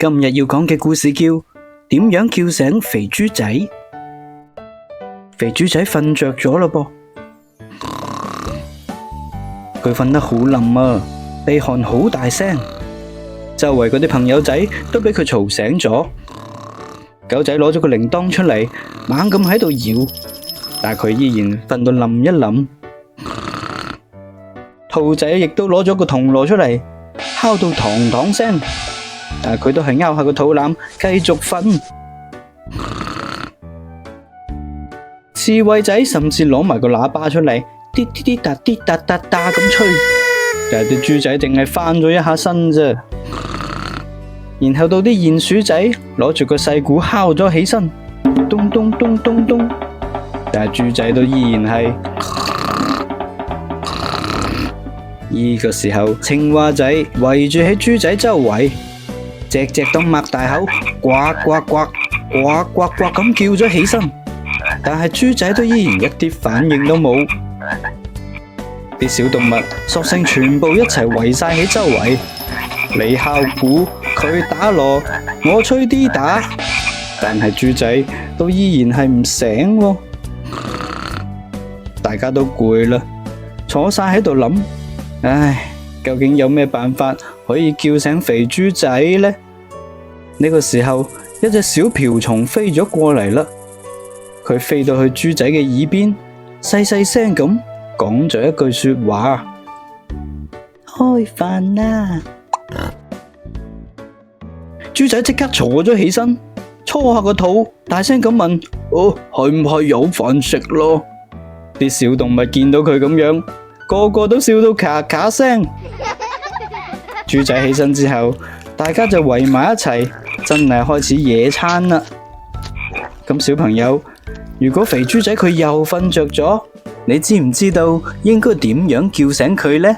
今日要講嘅故事叫點樣叫醒肥豬仔。肥豬仔瞓着咗啦噃，佢瞓得好冧啊，鼻鼾好大聲，周圍嗰啲朋友仔都俾佢嘈醒咗。狗仔攞咗個鈴鐺出嚟，猛咁喺度搖，但係佢依然瞓到冧一冧。兔仔亦都攞咗個銅鑼出嚟，敲到堂堂聲，但係佢都係拗下個肚腩，繼續瞓。刺猬仔甚至攞埋個喇叭出嚟，滴滴滴答滴答答答咁吹，但係啲豬仔淨係翻咗一下身啫。然後到啲鼹鼠仔攞住個細鼓敲咗起身，咚咚咚咚咚，但係豬仔都依然係。呢個時候，青蛙仔圍住喺豬仔周圍，隻隻都擘大口，呱呱呱，呱呱呱咁叫咗起身。但係豬仔都依然一啲反應都冇。啲小動物索性全部一齊圍晒喺周圍，你敲鼓，佢打鑼，我吹啲打，但係豬仔都依然係唔醒喎。大家都攰啦，坐晒喺度諗，唉，究竟有咩辦法可以叫醒肥豬仔呢？呢個時候，一隻小瓢蟲飛咗過嚟啦。佢飛到去豬仔嘅耳邊，細細聲咁講咗一句說話：開飯啦！豬仔即刻坐咗起身，搓下個肚，大聲咁問：係唔係有飯食咯？啲小動物見到佢咁樣，個個都笑到咔咔聲。豬仔起身之後，大家就圍埋一齊，真係開始野餐啦。咁小朋友，如果肥豬仔佢又瞓着咗，你知唔知道應該點樣叫醒佢呢？